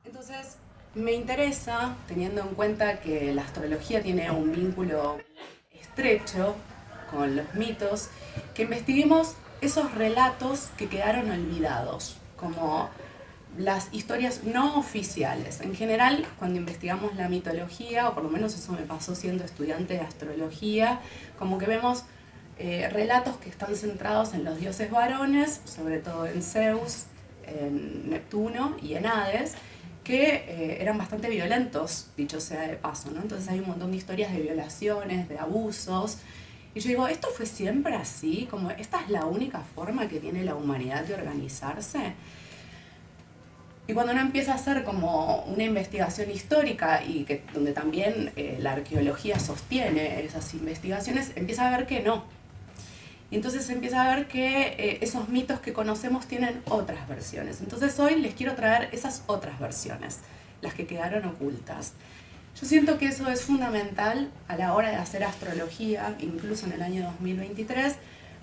Entonces, me interesa, teniendo en cuenta que la astrología tiene un vínculo estrecho con los mitos, que investiguemos esos relatos que quedaron olvidados, como las historias no oficiales. En general, cuando investigamos la mitología, o por lo menos eso me pasó siendo estudiante de astrología, como que vemos relatos que están centrados en los dioses varones, sobre todo en Zeus, en Neptuno y en Hades, que eran bastante violentos, dicho sea de paso, ¿no? Entonces hay un montón de historias de violaciones, de abusos. Y yo digo, ¿esto fue siempre así? Como, ¿esta es la única forma que tiene la humanidad de organizarse? Y cuando uno empieza a hacer como una investigación histórica y que, donde también la arqueología sostiene esas investigaciones, empieza a ver que no. Y entonces se empieza a ver que esos mitos que conocemos tienen otras versiones. Entonces hoy les quiero traer esas otras versiones, las que quedaron ocultas. Yo siento que eso es fundamental a la hora de hacer astrología, incluso en el año 2023,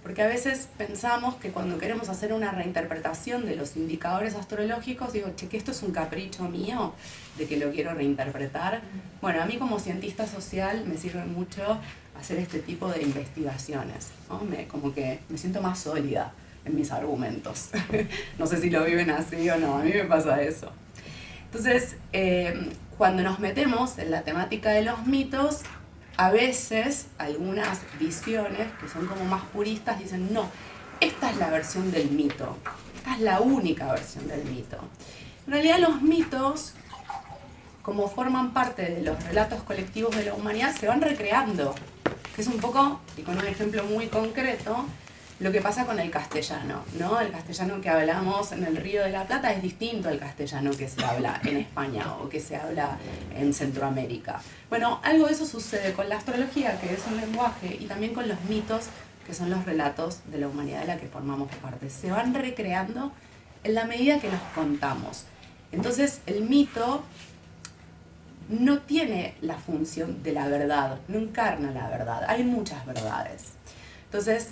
porque a veces pensamos que cuando queremos hacer una reinterpretación de los indicadores astrológicos, digo, che, que esto es un capricho mío de que lo quiero reinterpretar. Bueno, a mí como cientista social me sirve mucho hacer este tipo de investigaciones, ¿no? Como que me siento más sólida en mis argumentos. No sé si lo viven así o no, a mí me pasa eso. Entonces, cuando nos metemos en la temática de los mitos, a veces algunas visiones que son como más puristas dicen, no, esta es la versión del mito, esta es la única versión del mito. En realidad los mitos, como forman parte de los relatos colectivos de la humanidad, se van recreando, que es un poco, y con un ejemplo muy concreto, lo que pasa con el castellano, ¿no? El castellano que hablamos en el Río de la Plata es distinto al castellano que se habla en España o que se habla en Centroamérica. Bueno, algo de eso sucede con la astrología, que es un lenguaje, y también con los mitos, que son los relatos de la humanidad de la que formamos parte. Se van recreando en la medida que nos contamos. Entonces, el mito no tiene la función de la verdad, no encarna la verdad, hay muchas verdades. Entonces,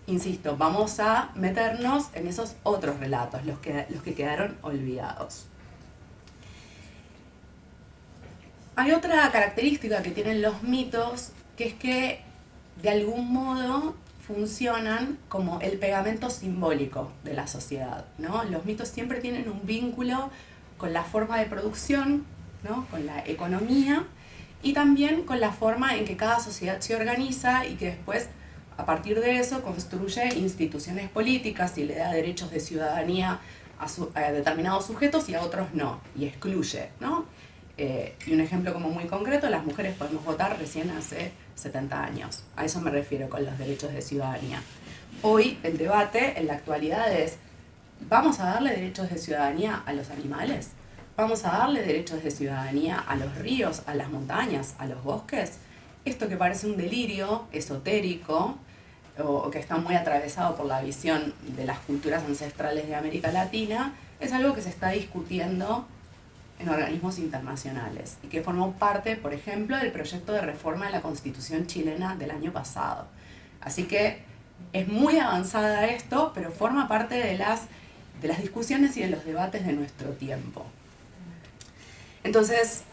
insisto, vamos a meternos en esos otros relatos, los que quedaron olvidados. Hay otra característica que tienen los mitos, que es que de algún modo funcionan como el pegamento simbólico de la sociedad, ¿no? Los mitos siempre tienen un vínculo con la forma de producción, ¿no? Con la economía y también con la forma en que cada sociedad se organiza y que después a partir de eso construye instituciones políticas y le da derechos de ciudadanía a determinados sujetos y a otros no, y excluye, ¿no? Y un ejemplo como muy concreto, las mujeres podemos votar recién hace 70 años. A eso me refiero con los derechos de ciudadanía. Hoy el debate en la actualidad es, ¿vamos a darle derechos de ciudadanía a los animales? ¿Vamos a darle derechos de ciudadanía a los ríos, a las montañas, a los bosques? Esto que parece un delirio esotérico, o que está muy atravesado por la visión de las culturas ancestrales de América Latina, es algo que se está discutiendo en organismos internacionales y que formó parte, por ejemplo, del proyecto de reforma de la Constitución chilena del año pasado. Así que es muy avanzada esto, pero forma parte de las discusiones y de los debates de nuestro tiempo. Entonces,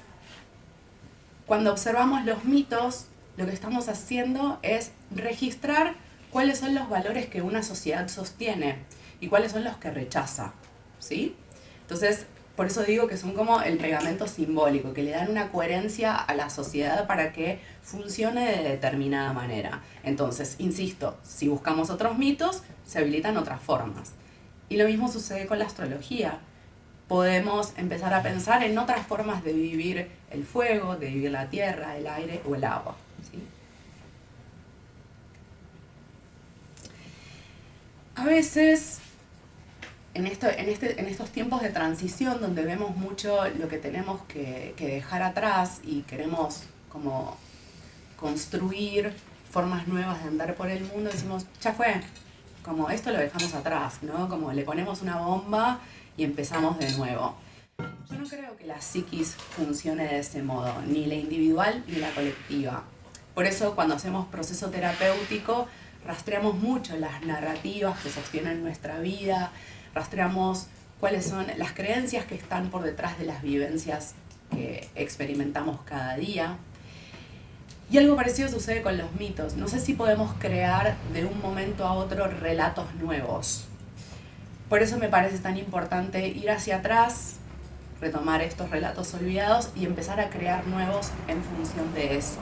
cuando observamos los mitos, lo que estamos haciendo es registrar cuáles son los valores que una sociedad sostiene y cuáles son los que rechaza, ¿sí? Entonces, por eso digo que son como el pegamento simbólico, que le dan una coherencia a la sociedad para que funcione de determinada manera. Entonces, insisto, si buscamos otros mitos, se habilitan otras formas. Y lo mismo sucede con la astrología. Podemos empezar a pensar en otras formas de vivir el fuego, de vivir la tierra, el aire o el agua, ¿sí? A veces, en estos tiempos de transición donde vemos mucho lo que tenemos que dejar atrás y queremos como construir formas nuevas de andar por el mundo, decimos, ya fue, como esto lo dejamos atrás, ¿no? Como le ponemos una bomba y empezamos de nuevo. Yo no creo que la psiquis funcione de ese modo, ni la individual ni la colectiva. Por eso cuando hacemos proceso terapéutico rastreamos mucho las narrativas que sostienen nuestra vida, rastreamos cuáles son las creencias que están por detrás de las vivencias que experimentamos cada día. Y algo parecido sucede con los mitos. No sé si podemos crear de un momento a otro relatos nuevos. Por eso me parece tan importante ir hacia atrás, retomar estos relatos olvidados y empezar a crear nuevos en función de eso.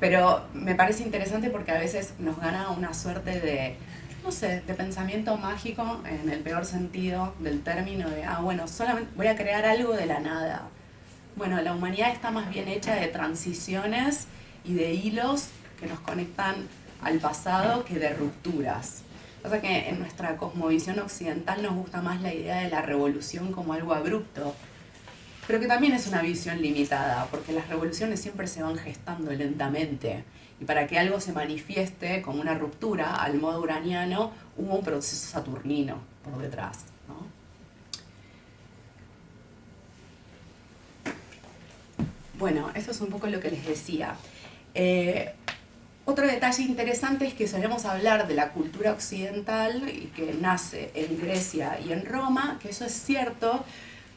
Pero me parece interesante porque a veces nos gana una suerte de, no sé, de pensamiento mágico, en el peor sentido del término, de, bueno, solamente voy a crear algo de la nada. Bueno, la humanidad está más bien hecha de transiciones y de hilos que nos conectan al pasado que de rupturas. O sea que en nuestra cosmovisión occidental nos gusta más la idea de la revolución como algo abrupto, pero que también es una visión limitada, porque las revoluciones siempre se van gestando lentamente. Y para que algo se manifieste como una ruptura, al modo uraniano, hubo un proceso saturnino por detrás, ¿no? Bueno, esto es un poco lo que les decía. Otro detalle interesante es que solemos hablar de la cultura occidental y que nace en Grecia y en Roma, que eso es cierto,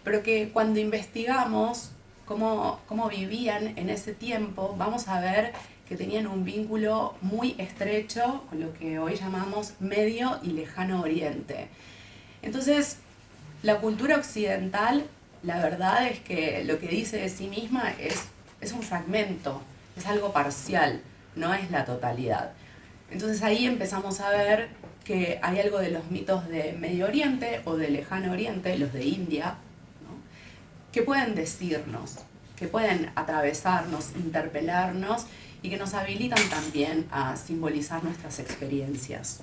pero que cuando investigamos cómo vivían en ese tiempo, vamos a ver que tenían un vínculo muy estrecho con lo que hoy llamamos Medio y Lejano Oriente. Entonces, la cultura occidental, la verdad es que lo que dice de sí misma es un fragmento, es algo parcial, no es la totalidad. Entonces ahí empezamos a ver que hay algo de los mitos de Medio Oriente o de Lejano Oriente, los de India, ¿no?, que pueden decirnos, que pueden atravesarnos, interpelarnos y que nos habilitan también a simbolizar nuestras experiencias.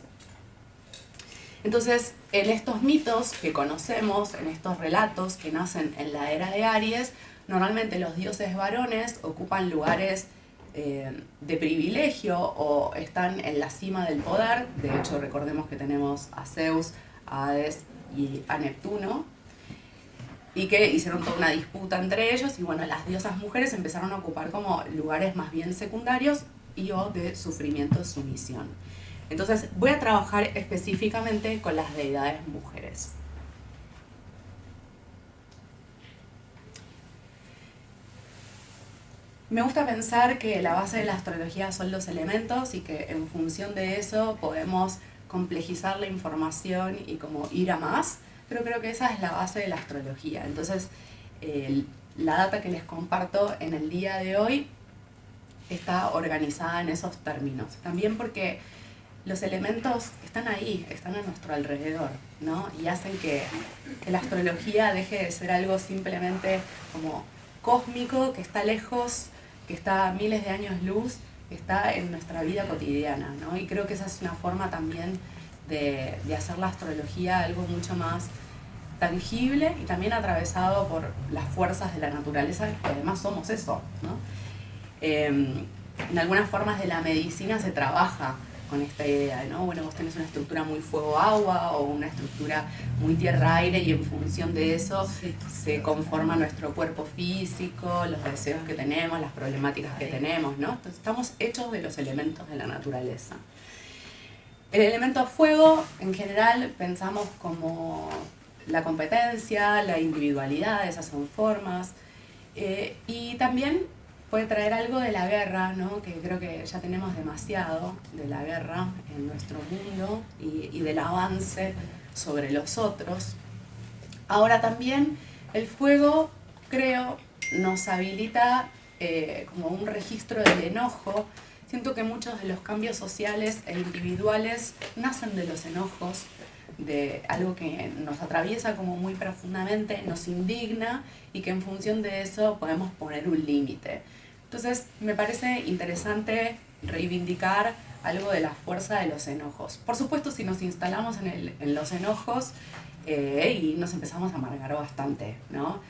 Entonces, en estos mitos que conocemos, en estos relatos que nacen en la era de Aries, normalmente los dioses varones ocupan lugares de privilegio o están en la cima del poder. De hecho, recordemos que tenemos a Zeus, a Hades y a Neptuno, y que hicieron toda una disputa entre ellos, y bueno, las diosas mujeres empezaron a ocupar como lugares más bien secundarios y o de sufrimiento de sumisión. Entonces voy a trabajar específicamente con las deidades mujeres. Me gusta pensar que la base de la astrología son los elementos y que en función de eso podemos complejizar la información y como ir a más, pero creo que esa es la base de la astrología. Entonces, la data que les comparto en el día de hoy está organizada en esos términos. También porque los elementos están ahí, están a nuestro alrededor, ¿no? Y hacen que la astrología deje de ser algo simplemente como cósmico, que está lejos, que está a miles de años luz, que está en nuestra vida cotidiana, ¿no? Y creo que esa es una forma también de hacer la astrología algo mucho más tangible y también atravesado por las fuerzas de la naturaleza, que además somos eso, ¿no? En algunas formas de la medicina se trabaja con esta idea, ¿no? Bueno, vos tenés una estructura muy fuego-agua o una estructura muy tierra-aire y en función de eso se conforma nuestro cuerpo físico, los deseos que tenemos, las problemáticas que tenemos, ¿no? Entonces estamos hechos de los elementos de la naturaleza. El elemento fuego, en general, pensamos como la competencia, la individualidad, esas son formas, y también puede traer algo de la guerra, ¿no? Que creo que ya tenemos demasiado de la guerra en nuestro mundo y del avance sobre los otros. Ahora también el fuego, creo, nos habilita como un registro del enojo. Siento que muchos de los cambios sociales e individuales nacen de los enojos, de algo que nos atraviesa como muy profundamente, nos indigna y que en función de eso podemos poner un límite. Entonces me parece interesante reivindicar algo de la fuerza de los enojos. Por supuesto, si nos instalamos en los enojos y nos empezamos a amargar bastante, ¿no?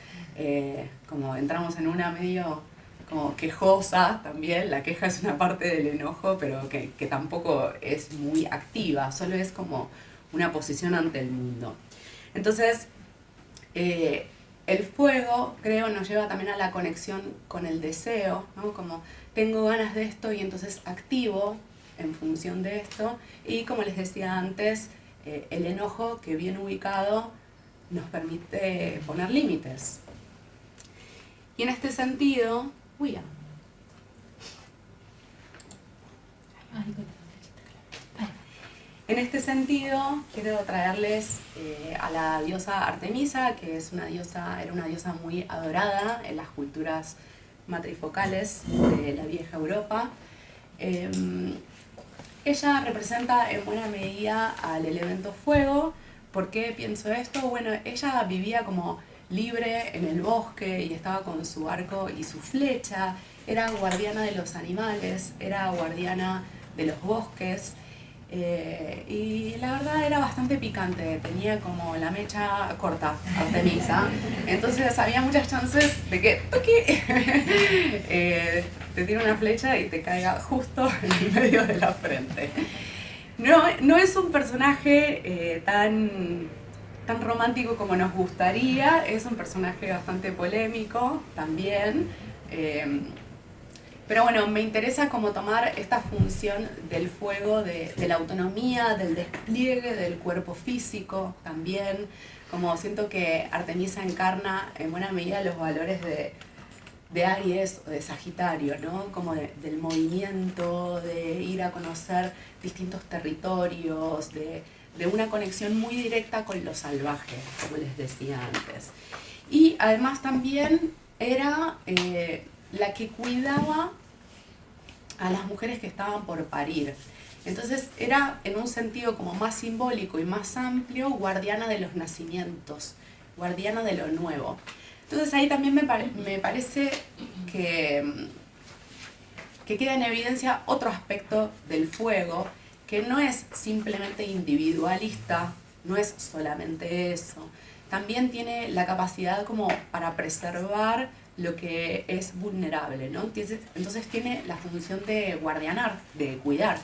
Como entramos en una medio como quejosa también, la queja es una parte del enojo, pero que tampoco es muy activa, solo es como una posición ante el mundo. Entonces, el fuego, creo, nos lleva también a la conexión con el deseo, ¿no? Como tengo ganas de esto y entonces activo en función de esto. Y como les decía antes, el enojo que bien ubicado nos permite poner límites. Y en este sentido, quiero traerles a la diosa Artemisa, que era una diosa muy adorada en las culturas matrifocales de la vieja Europa. Ella representa en buena medida al elemento fuego. ¿Por qué pienso esto? Bueno, ella vivía como libre en el bosque y estaba con su arco y su flecha, era guardiana de los animales, era guardiana de los bosques, y la verdad era bastante picante, tenía como la mecha corta, Artemisa, entonces había muchas chances de que te tire una flecha y te caiga justo en el medio de la frente. No es un personaje tan romántico como nos gustaría, es un personaje bastante polémico también, pero bueno, me interesa como tomar esta función del fuego, de la autonomía, del despliegue del cuerpo físico también, como siento que Artemisa encarna en buena medida los valores de Aries o de Sagitario, ¿no? Como del movimiento, de ir a conocer distintos territorios, de una conexión muy directa con lo salvaje, como les decía antes. Y además también era la que cuidaba a las mujeres que estaban por parir. Entonces era, en un sentido como más simbólico y más amplio, guardiana de los nacimientos, guardiana de lo nuevo. Entonces ahí también me parece que queda en evidencia otro aspecto del fuego, que no es simplemente individualista, no es solamente eso. También tiene la capacidad como para preservar lo que es vulnerable, ¿no? Entonces tiene la función de guardianar, de cuidar.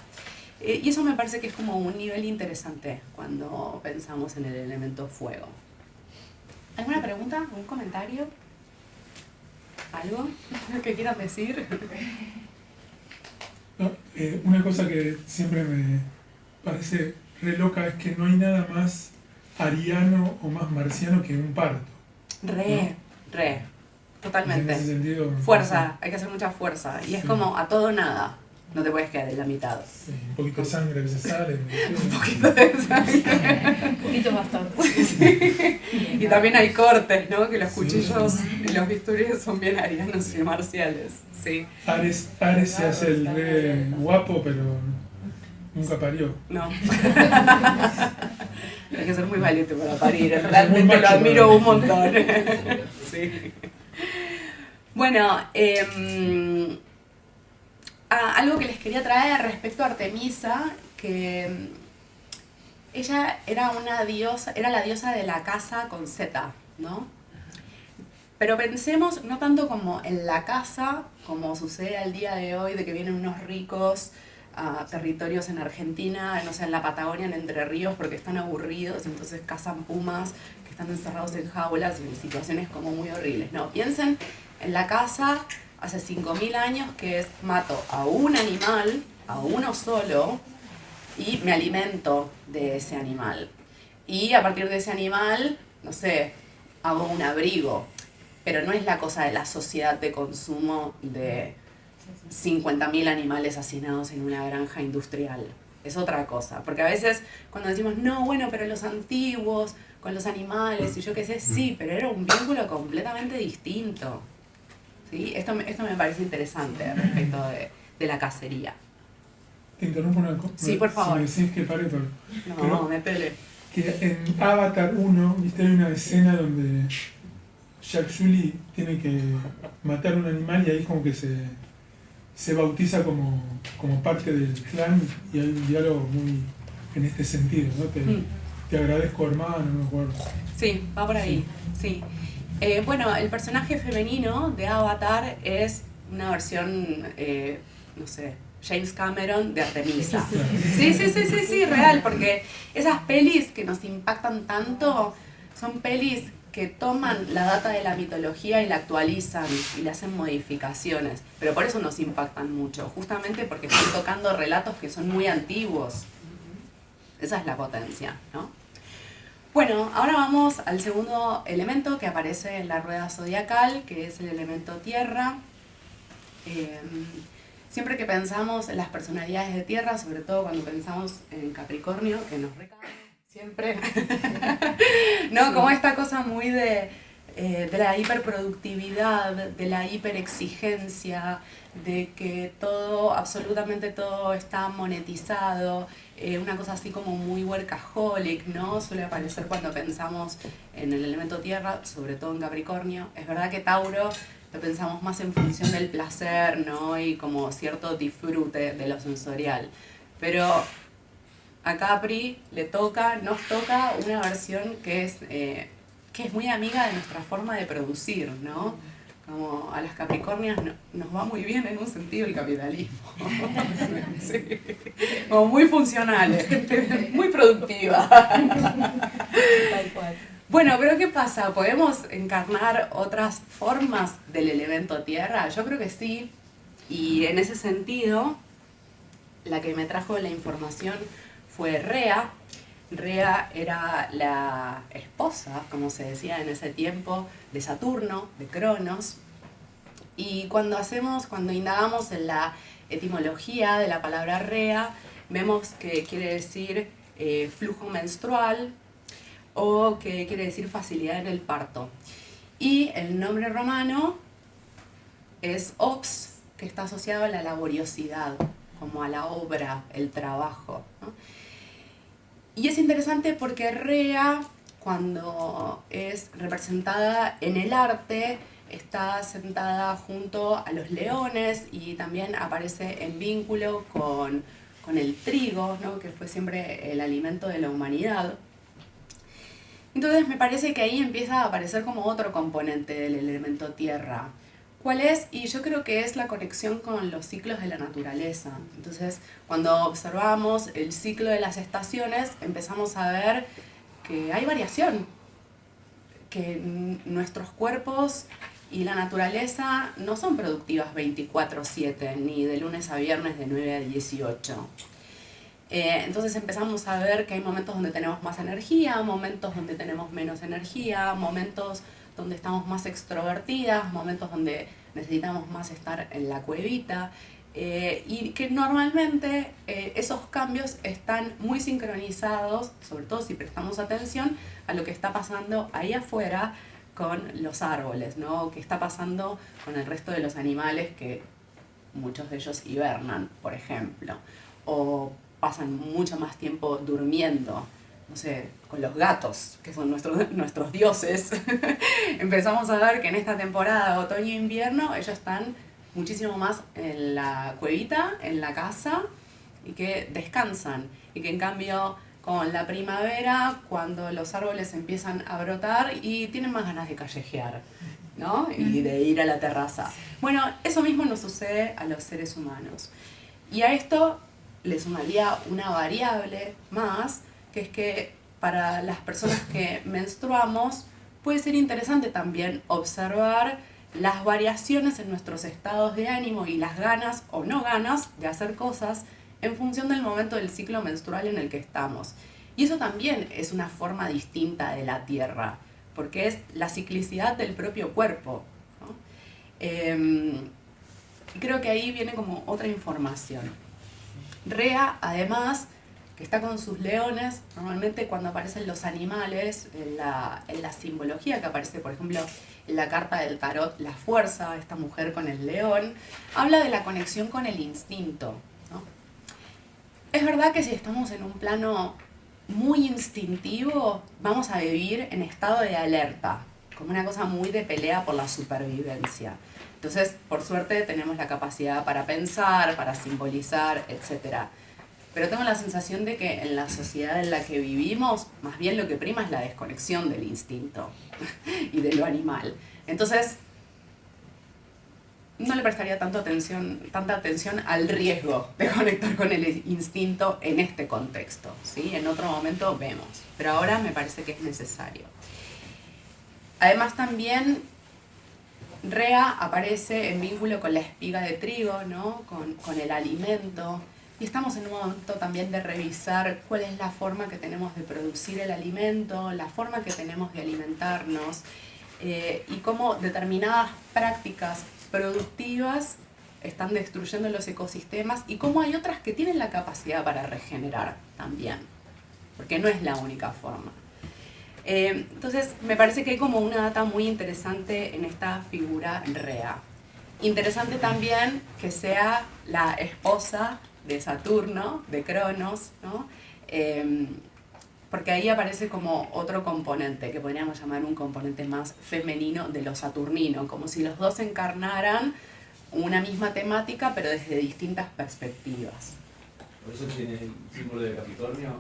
Y eso me parece que es como un nivel interesante cuando pensamos en el elemento fuego. ¿Alguna pregunta? ¿Algún comentario? ¿Algo que quieran decir? No, una cosa que siempre me parece re loca es que no hay nada más ariano o más marciano que un parto. Totalmente. En ese sentido, Fuerza, hay que hacer mucha fuerza. Y es como a todo o nada. No te puedes quedar en la mitad. Sí, un poquito de sangre que se sale. Un poquito de sangre. Un poquito bastante. Sí. Y también hay cortes, ¿no? Que los cuchillos y los bisturíes son bien arianos y marciales. Sí. Ares se hace el re guapo, pero nunca parió. No. Hay que ser muy valiente para parir. Realmente lo admiro un montón. Sí. Bueno, algo que les quería traer respecto a Artemisa, que ella era la diosa de la casa con Z, ¿no? Pero pensemos no tanto como en la casa, como sucede al día de hoy, de que vienen unos ricos a territorios en Argentina, no sé, en la Patagonia, en Entre Ríos, porque están aburridos, entonces cazan pumas que están encerrados en jaulas y en situaciones como muy horribles. No, piensen en la casa hace 5.000 años, que es mato a un animal, a uno solo, y me alimento de ese animal. Y a partir de ese animal, no sé, hago un abrigo. Pero no es la cosa de la sociedad de consumo de 50.000 animales hacinados en una granja industrial. Es otra cosa. Porque a veces cuando decimos, no, bueno, pero los antiguos, con los animales, y yo qué sé, sí, pero era un vínculo completamente distinto. ¿Sí? Esto me parece interesante respecto de la cacería. Te interrumpo una cosa. Sí, por favor. Si me decís que pare, pero... No, me pele. Que en Avatar 1, viste, hay una escena donde Jack Sully tiene que matar un animal y ahí como que se bautiza como parte del clan, y hay un diálogo muy en este sentido, ¿no? Te agradezco, hermano, no me acuerdo. Sí, va por ahí, sí. Bueno, el personaje femenino de Avatar es una versión, no sé, James Cameron de Artemisa. Sí, real, porque esas pelis que nos impactan tanto son pelis que toman la data de la mitología y la actualizan y le hacen modificaciones, pero por eso nos impactan mucho, justamente porque están tocando relatos que son muy antiguos. Esa es la potencia, ¿no? Bueno, ahora vamos al segundo elemento que aparece en la rueda zodiacal, que es el elemento tierra. Eh, Siempre que pensamos en las personalidades de tierra, sobre todo cuando pensamos en Capricornio, que nos recae siempre, ¿no? Sí. Como esta cosa muy de la hiperproductividad, de la hiperexigencia, de que todo, absolutamente todo está monetizado, una cosa así como muy workaholic, ¿no? Suele aparecer cuando pensamos en el elemento tierra, sobre todo en Capricornio. Es verdad que Tauro lo pensamos más en función del placer, ¿no? Y como cierto disfrute de lo sensorial. Pero a Capri nos toca una versión que es muy amiga de nuestra forma de producir, ¿no? Como a las Capricornias nos va muy bien en un sentido el capitalismo. Sí. Como muy funcionales, gente muy productiva. Tal cual. Bueno, pero ¿qué pasa? ¿Podemos encarnar otras formas del elemento tierra? Yo creo que sí. Y en ese sentido, la que me trajo la información fue Rea. Rea era la esposa, como se decía en ese tiempo, de Saturno, de Cronos. Y cuando indagamos en la etimología de la palabra Rea, vemos que quiere decir flujo menstrual, o que quiere decir facilidad en el parto. Y el nombre romano es ops, que está asociado a la laboriosidad, como a la obra, el trabajo, ¿no? Y es interesante porque Rea, cuando es representada en el arte, está sentada junto a los leones y también aparece en vínculo con el trigo, ¿no? Que fue siempre el alimento de la humanidad. Entonces me parece que ahí empieza a aparecer como otro componente del elemento tierra. ¿Cuál es? Y yo creo que es la conexión con los ciclos de la naturaleza. Entonces, cuando observamos el ciclo de las estaciones, empezamos a ver que hay variación, que nuestros cuerpos y la naturaleza no son productivas 24/7, ni de lunes a viernes de 9 a 18. Entonces empezamos a ver que hay momentos donde tenemos más energía, momentos donde tenemos menos energía, momentos donde estamos más extrovertidas, momentos donde necesitamos más estar en la cuevita, y que normalmente esos cambios están muy sincronizados, sobre todo si prestamos atención a lo que está pasando ahí afuera con los árboles, ¿no? ¿Qué está pasando con el resto de los animales, que muchos de ellos hibernan, por ejemplo? O pasan mucho más tiempo durmiendo, no sé, con los gatos, que son nuestros dioses. Empezamos a ver que en esta temporada de otoño e invierno ellos están muchísimo más en la cuevita, en la casa, y que descansan. Y que en cambio con la primavera, cuando los árboles empiezan a brotar y tienen más ganas de callejear, ¿no? Y de ir a la terraza. Bueno, eso mismo nos sucede a los seres humanos. Y a esto le sumaría una variable más, que es que para las personas que menstruamos puede ser interesante también observar las variaciones en nuestros estados de ánimo y las ganas o no ganas de hacer cosas en función del momento del ciclo menstrual en el que estamos. Y eso también es una forma distinta de la Tierra, porque es la ciclicidad del propio cuerpo, ¿no? Creo que ahí viene como otra información. Rea, además, que está con sus leones, normalmente cuando aparecen los animales, en la simbología que aparece, por ejemplo, en la carta del tarot, la fuerza, esta mujer con el león, habla de la conexión con el instinto, ¿no? Es verdad que si estamos en un plano muy instintivo, vamos a vivir en estado de alerta, como una cosa muy de pelea por la supervivencia. Entonces, por suerte, tenemos la capacidad para pensar, para simbolizar, etc. Pero tengo la sensación de que en la sociedad en la que vivimos, más bien lo que prima es la desconexión del instinto y de lo animal. Entonces, no le prestaría tanta atención al riesgo de conectar con el instinto en este contexto, ¿sí? En otro momento vemos, pero ahora me parece que es necesario. Además también Rea aparece en vínculo con la espiga de trigo, ¿no? Con el alimento, Y estamos en un momento también de revisar cuál es la forma que tenemos de producir el alimento, la forma que tenemos de alimentarnos, y cómo determinadas prácticas productivas están destruyendo los ecosistemas y cómo hay otras que tienen la capacidad para regenerar también, porque no es la única forma. Entonces me parece que hay como una data muy interesante en esta figura Rea. Interesante también que sea la esposa de Saturno, de Cronos, ¿no? Porque ahí aparece como otro componente, que podríamos llamar un componente más femenino de lo saturnino, como si los dos encarnaran una misma temática, pero desde distintas perspectivas. ¿Por eso tiene el símbolo de Capricornio?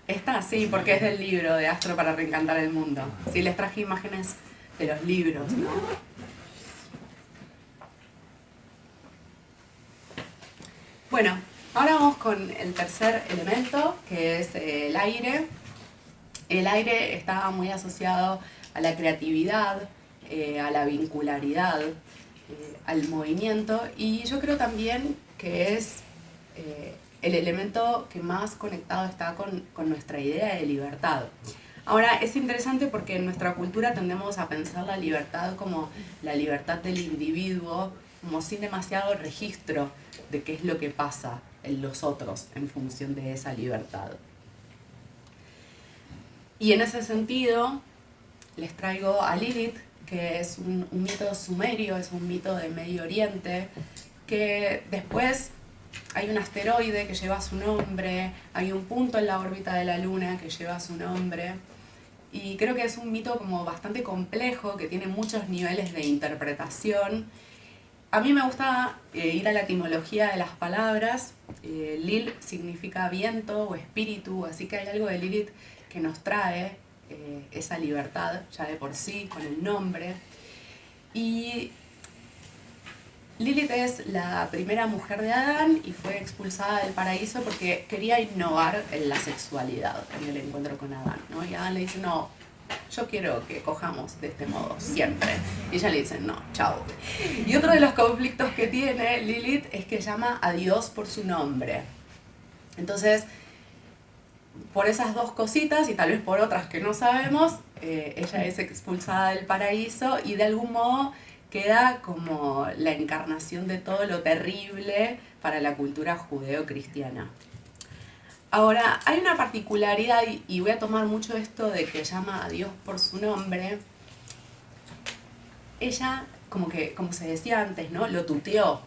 Está, sí, porque es del libro de Astro para Reencantar el Mundo. Sí, les traje imágenes de los libros, ¿no? Bueno, ahora vamos con el tercer elemento, que es el aire. El aire está muy asociado a la creatividad, a la vincularidad, al movimiento, y yo creo también que es el elemento que más conectado está con nuestra idea de libertad. Ahora, es interesante porque en nuestra cultura tendemos a pensar la libertad como la libertad del individuo, como sin demasiado registro de qué es lo que pasa en los otros en función de esa libertad. Y en ese sentido, les traigo a Lilith, que es un mito sumerio, es un mito de Medio Oriente, que después hay un asteroide que lleva su nombre, hay un punto en la órbita de la Luna que lleva su nombre, y creo que es un mito como bastante complejo, que tiene muchos niveles de interpretación. A mí me gusta ir a la etimología de las palabras. Lil significa viento o espíritu, así que hay algo de Lilith que nos trae esa libertad ya de por sí, con el nombre. Y Lilith es la primera mujer de Adán y fue expulsada del paraíso porque quería innovar en la sexualidad, en el encuentro con Adán, ¿no? Y Adán le dice, no, yo quiero que cojamos de este modo, siempre. Y ella le dice, no, chao. Y otro de los conflictos que tiene Lilith es que llama a Dios por su nombre. Entonces, por esas dos cositas y tal vez por otras que no sabemos, ella es expulsada del paraíso y de algún modo queda como la encarnación de todo lo terrible para la cultura judeo-cristiana. Ahora, hay una particularidad, y voy a tomar mucho esto de que llama a Dios por su nombre. Ella, como se decía antes, ¿no? Lo tuteó,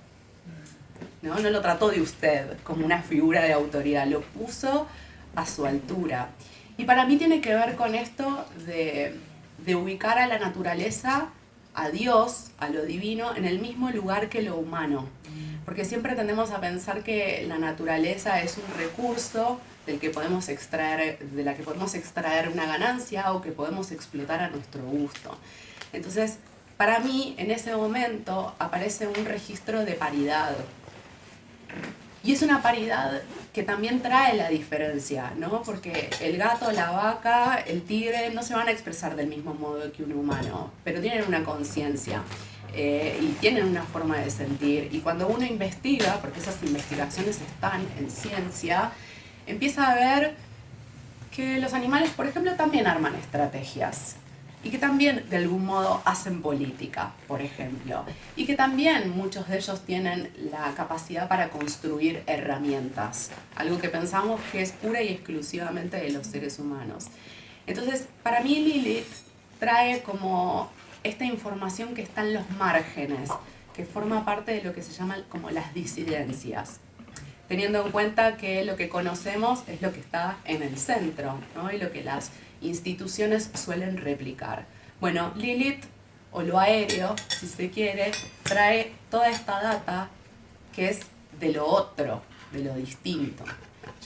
¿no? No lo trató de usted como una figura de autoridad, lo puso a su altura. Y para mí tiene que ver con esto de ubicar a la naturaleza, a Dios, a lo divino, en el mismo lugar que lo humano. Porque siempre tendemos a pensar que la naturaleza es un recurso del que podemos extraer, de la que podemos extraer una ganancia o que podemos explotar a nuestro gusto. Entonces, para mí, en ese momento aparece un registro de paridad. Y es una paridad que también trae la diferencia, ¿no? Porque el gato, la vaca, el tigre no se van a expresar del mismo modo que un humano, pero tienen una conciencia. Y tienen una forma de sentir, y cuando uno investiga, porque esas investigaciones están en ciencia, empieza a ver que los animales, por ejemplo, también arman estrategias y que también de algún modo hacen política, por ejemplo, y que también muchos de ellos tienen la capacidad para construir herramientas, algo que pensamos que es pura y exclusivamente de los seres humanos. Entonces, para mí Lilith trae como esta información que está en los márgenes, que forma parte de lo que se llama como las disidencias, teniendo en cuenta que lo que conocemos es lo que está en el centro, ¿no? Y lo que las instituciones suelen replicar. Bueno, Lilith, o lo aéreo, si se quiere, trae toda esta data que es de lo otro, de lo distinto.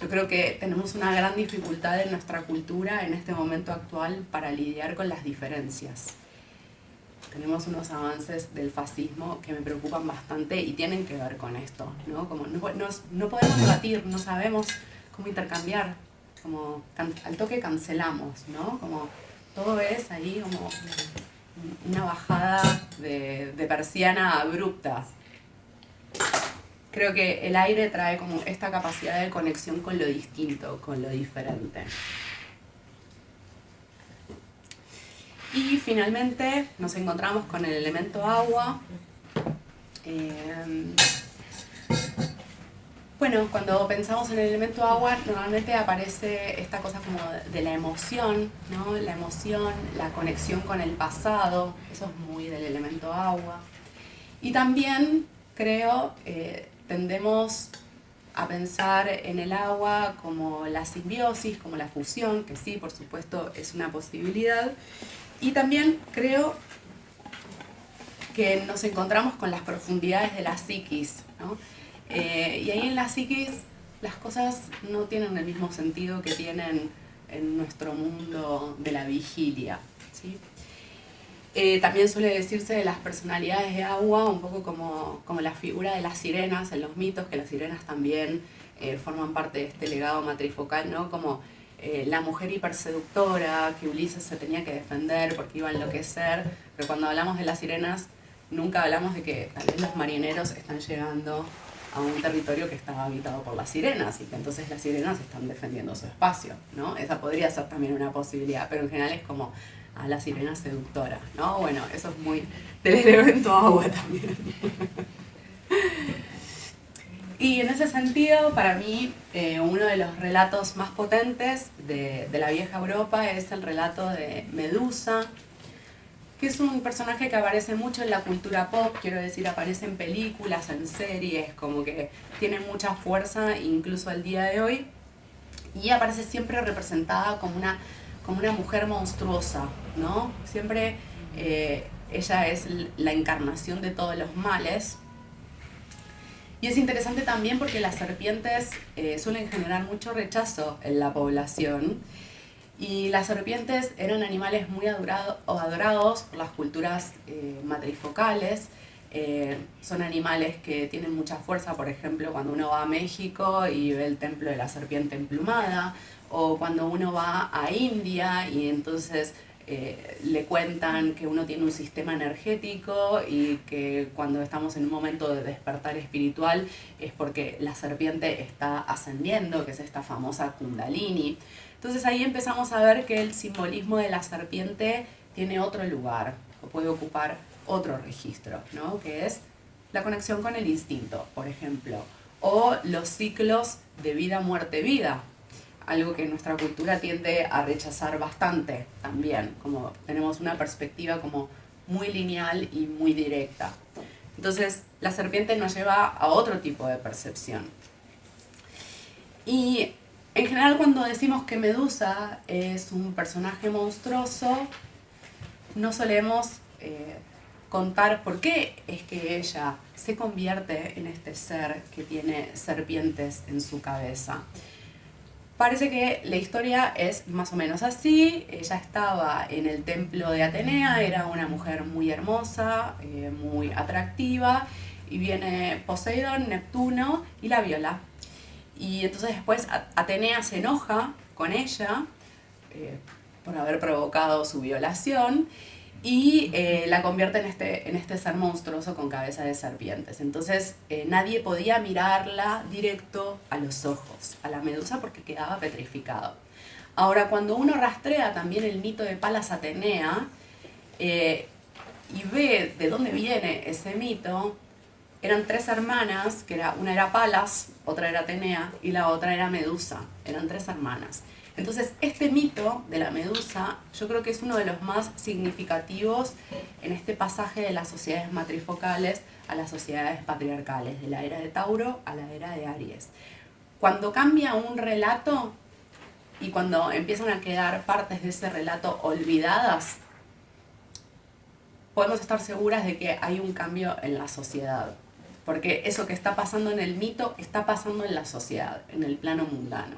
Yo creo que tenemos una gran dificultad en nuestra cultura en este momento actual para lidiar con las diferencias. Tenemos unos avances del fascismo que me preocupan bastante y tienen que ver con esto, ¿no? Como no podemos debatir, no sabemos cómo intercambiar, como al toque cancelamos, ¿no? Como todo es ahí como una bajada de persiana abrupta. creo que el aire trae como esta capacidad de conexión con lo distinto, con lo diferente. Y finalmente nos encontramos con el elemento agua. Bueno, cuando pensamos en el elemento agua, normalmente aparece esta cosa como de la emoción, ¿no? La emoción, la conexión con el pasado, eso es muy del elemento agua. Y también, creo, tendemos a pensar en el agua como la simbiosis, como la fusión, que sí, por supuesto, es una posibilidad. Y también creo que nos encontramos con las profundidades de la psiquis, ¿no? Y ahí en la psiquis las cosas no tienen el mismo sentido que tienen en nuestro mundo de la vigilia, ¿sí? También suele decirse de las personalidades de agua, un poco como la figura de las sirenas en los mitos, que las sirenas también forman parte de este legado matrifocal, ¿no? Como la mujer hiperseductora, que Ulises se tenía que defender porque iba a enloquecer, pero cuando hablamos de las sirenas, nunca hablamos de que tal vez los marineros están llegando a un territorio que estaba habitado por las sirenas y que entonces las sirenas están defendiendo su espacio, ¿no? Esa podría ser también una posibilidad, pero en general es como a la sirena seductora, ¿no? Bueno, eso es muy del elemento agua también. Y en ese sentido, para mí, uno de los relatos más potentes de la vieja Europa es el relato de Medusa, que es un personaje que aparece mucho en la cultura pop, quiero decir, aparece en películas, en series, como que tiene mucha fuerza incluso al día de hoy, y aparece siempre representada como una mujer monstruosa, ¿no? Siempre ella es la encarnación de todos los males. Y es interesante también porque las serpientes suelen generar mucho rechazo en la población. Y las serpientes eran animales muy adorados por las culturas matrifocales. Son animales que tienen mucha fuerza, por ejemplo, cuando uno va a México y ve el templo de la serpiente emplumada, o cuando uno va a India y entonces le cuentan que uno tiene un sistema energético y que cuando estamos en un momento de despertar espiritual es porque la serpiente está ascendiendo, que es esta famosa Kundalini. Entonces ahí empezamos a ver que el simbolismo de la serpiente tiene otro lugar, o puede ocupar otro registro, ¿no? Que es la conexión con el instinto, por ejemplo, o los ciclos de vida, muerte, vida, algo que nuestra cultura tiende a rechazar bastante también, como tenemos una perspectiva como muy lineal y muy directa. Entonces la serpiente nos lleva a otro tipo de percepción. Y en general, cuando decimos que Medusa es un personaje monstruoso, no solemos contar por qué es que ella se convierte en este ser que tiene serpientes en su cabeza. Parece que la historia es más o menos así. Ella estaba en el templo de Atenea, era una mujer muy hermosa, muy atractiva, y viene Poseidón, Neptuno, y la viola. Y entonces después Atenea se enoja con ella por haber provocado su violación y la convierte en este ser monstruoso con cabeza de serpientes. Entonces nadie podía mirarla directo a los ojos, a la Medusa, porque quedaba petrificado. Ahora, cuando uno rastrea también el mito de Palas Atenea y ve de dónde viene ese mito, eran tres hermanas, una era Palas, otra era Atenea y la otra era Medusa. Eran tres hermanas. Entonces, este mito de la Medusa yo creo que es uno de los más significativos en este pasaje de las sociedades matrifocales a las sociedades patriarcales, de la era de Tauro a la era de Aries. Cuando cambia un relato y cuando empiezan a quedar partes de ese relato olvidadas, podemos estar seguras de que hay un cambio en la sociedad. Porque eso que está pasando en el mito está pasando en la sociedad, en el plano mundano.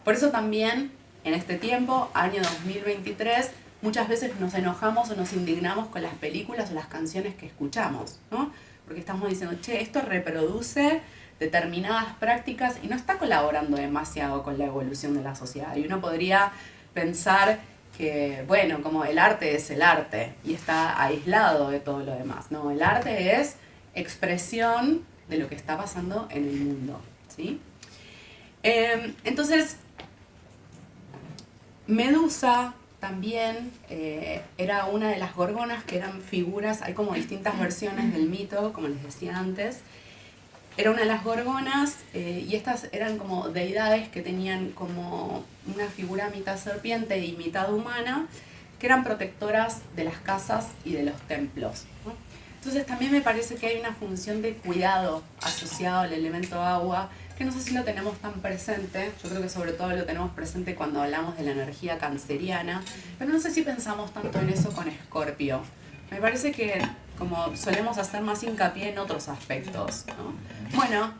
Por eso también, en este tiempo, año 2023, muchas veces nos enojamos o nos indignamos con las películas o las canciones que escuchamos, ¿no? Porque estamos diciendo, che, esto reproduce determinadas prácticas y no está colaborando demasiado con la evolución de la sociedad. Y uno podría pensar que, bueno, como el arte es el arte y está aislado de todo lo demás. No, el arte es expresión de lo que está pasando en el mundo, ¿sí? Entonces, Medusa también era una de las gorgonas que eran figuras, hay como distintas versiones del mito, como les decía antes. Era una de las gorgonas y estas eran como deidades que tenían como una figura mitad serpiente y mitad humana, que eran protectoras de las casas y de los templos, ¿no? Entonces también me parece que hay una función de cuidado asociado al elemento agua, que no sé si lo tenemos tan presente. Yo creo que sobre todo lo tenemos presente cuando hablamos de la energía canceriana, pero no sé si pensamos tanto en eso con Escorpio. Me parece que como solemos hacer más hincapié en otros aspectos, ¿no? Bueno,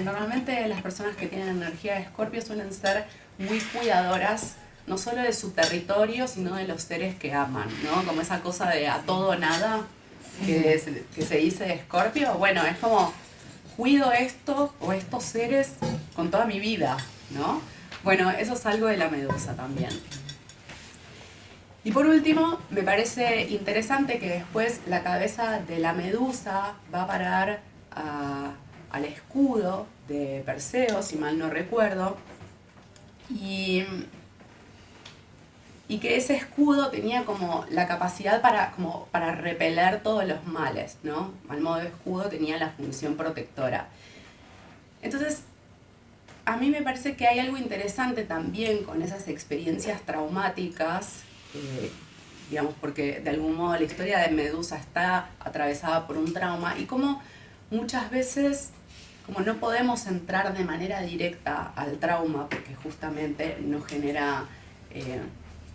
normalmente las personas que tienen energía de Escorpio suelen ser muy cuidadoras, no solo de su territorio, sino de los seres que aman, ¿no? Como esa cosa de a todo o nada que se dice de Escorpio. Bueno, es como, cuido esto o estos seres con toda mi vida, ¿no? Bueno, eso es algo de la Medusa también. Y por último, me parece interesante que después la cabeza de la Medusa va a parar al escudo de Perseo, si mal no recuerdo, y que ese escudo tenía como la capacidad para repeler todos los males, ¿no? Al modo de escudo tenía la función protectora. Entonces, a mí me parece que hay algo interesante también con esas experiencias traumáticas, digamos, porque de algún modo la historia de Medusa está atravesada por un trauma, y como muchas veces como no podemos entrar de manera directa al trauma porque justamente nos genera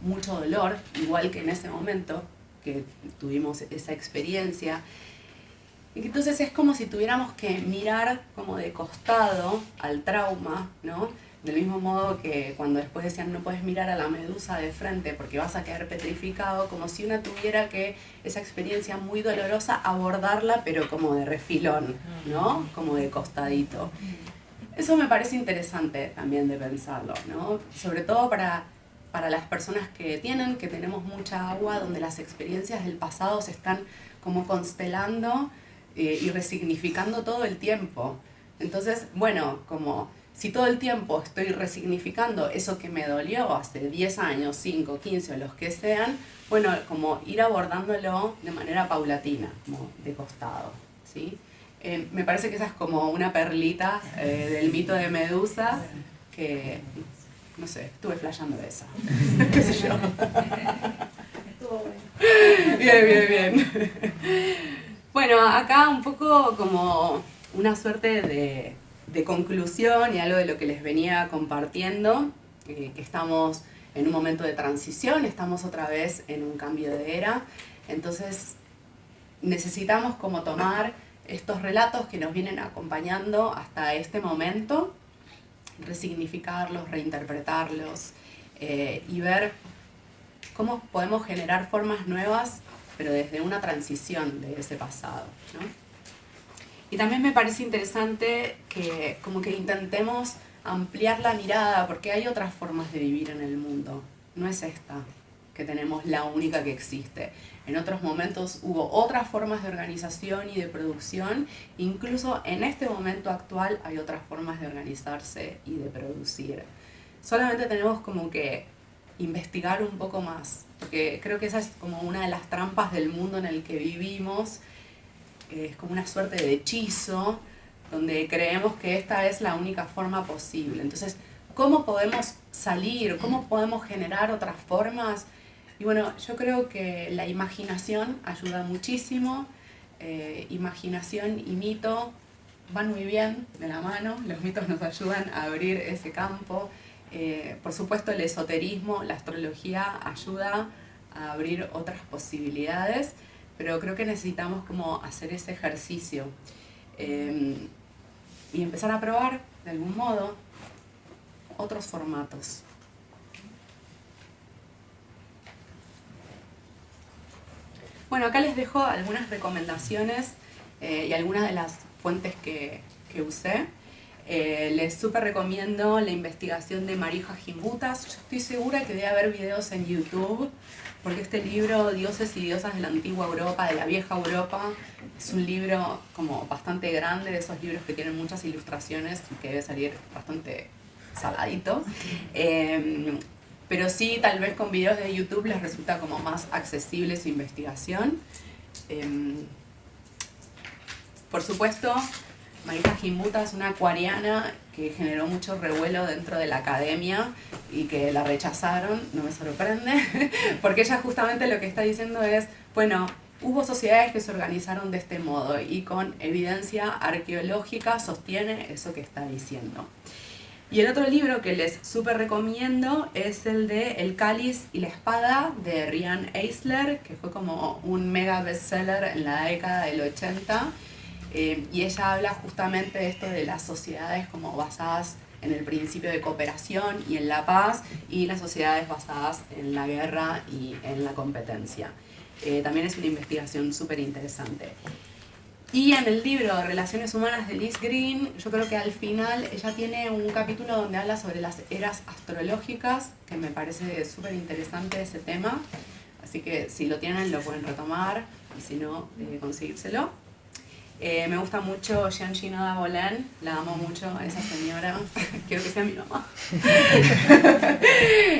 mucho dolor, igual que en ese momento que tuvimos esa experiencia. Y entonces es como si tuviéramos que mirar como de costado al trauma, ¿no? Del mismo modo que cuando después decían no puedes mirar a la Medusa de frente porque vas a quedar petrificado, como si una tuviera que esa experiencia muy dolorosa abordarla pero como de refilón, ¿no? Como de costadito. Eso me parece interesante también de pensarlo, ¿no? Sobre todo para las personas que tenemos mucha agua, donde las experiencias del pasado se están como constelando y resignificando todo el tiempo. Entonces, bueno, como si todo el tiempo estoy resignificando eso que me dolió hace 10 años, 5, 15 o los que sean, bueno, como ir abordándolo de manera paulatina, como de costado, ¿sí? Me parece que esa es como una perlita del mito de Medusa que, no sé, estuve flasheando de esa. ¿Qué sé yo? Estuvo bueno. Bien, bien, bien. Bueno, acá un poco como una suerte de conclusión y algo de lo que les venía compartiendo, que estamos en un momento de transición, estamos otra vez en un cambio de era, entonces necesitamos como tomar estos relatos que nos vienen acompañando hasta este momento, resignificarlos, reinterpretarlos y ver cómo podemos generar formas nuevas, pero desde una transición de ese pasado, ¿no? Y también me parece interesante que como que intentemos ampliar la mirada, porque hay otras formas de vivir en el mundo, no es esta que tenemos la única que existe. En otros momentos hubo otras formas de organización y de producción, incluso en este momento actual hay otras formas de organizarse y de producir. Solamente tenemos como que investigar un poco más, porque creo que esa es como una de las trampas del mundo en el que vivimos. Es como una suerte de hechizo donde creemos que esta es la única forma posible. Entonces, ¿cómo podemos salir? ¿Cómo podemos generar otras formas? Y bueno, yo creo que la imaginación ayuda muchísimo. Imaginación y mito van muy bien de la mano. Los mitos nos ayudan a abrir ese campo. Por supuesto, el esoterismo, la astrología ayuda a abrir otras posibilidades, pero creo que necesitamos como hacer ese ejercicio y empezar a probar de algún modo otros formatos. Bueno, acá les dejo algunas recomendaciones y algunas de las fuentes que usé. Les súper recomiendo la investigación de Marija Gimbutas. Yo estoy segura que debe haber videos en YouTube, porque este libro, Dioses y Diosas de la Antigua Europa, de la Vieja Europa, es un libro como bastante grande, de esos libros que tienen muchas ilustraciones y que debe salir bastante saladito. Pero sí, tal vez con videos de YouTube les resulta como más accesible su investigación. Por supuesto, Marija Gimbutas es una acuariana que generó mucho revuelo dentro de la academia y que la rechazaron, no me sorprende, porque ella justamente lo que está diciendo es, bueno, hubo sociedades que se organizaron de este modo y con evidencia arqueológica sostiene eso que está diciendo. Y el otro libro que les súper recomiendo es el de El cáliz y la espada de Riane Eisler, que fue como un mega bestseller en la década del 80. Y ella habla justamente de esto de las sociedades como basadas en el principio de cooperación y en la paz, y las sociedades basadas en la guerra y en la competencia. También es una investigación súper interesante. Y en el libro Relaciones Humanas de Liz Green, yo creo que al final ella tiene un capítulo donde habla sobre las eras astrológicas, que me parece súper interesante ese tema. Así que si lo tienen lo pueden retomar, y si no, conseguírselo. Me gusta mucho Jean Ginoda Bolen, la amo mucho a esa señora, quiero que sea mi mamá.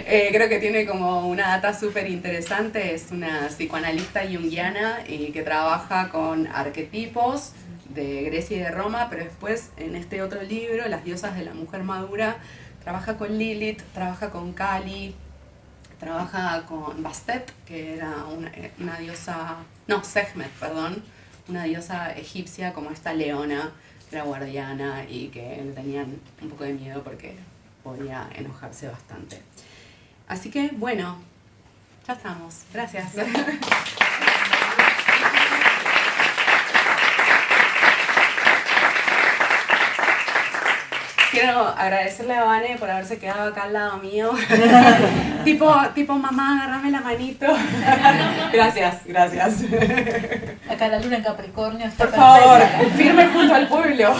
Creo que tiene como una data súper interesante, es una psicoanalista junguiana que trabaja con arquetipos de Grecia y de Roma, pero después en este otro libro, Las diosas de la mujer madura, trabaja con Lilith, trabaja con Kali, trabaja con Bastet, que era una diosa, no, Sekhmet, perdón, una diosa egipcia como esta leona, que era guardiana y que le tenían un poco de miedo porque podía enojarse bastante. Así que, bueno, ya estamos. Gracias. Quiero agradecerle a Vane por haberse quedado acá al lado mío. tipo, mamá, agárrame la manito. Gracias. Acá la luna en Capricornio está por favor, perfecta. firme junto al pueblo.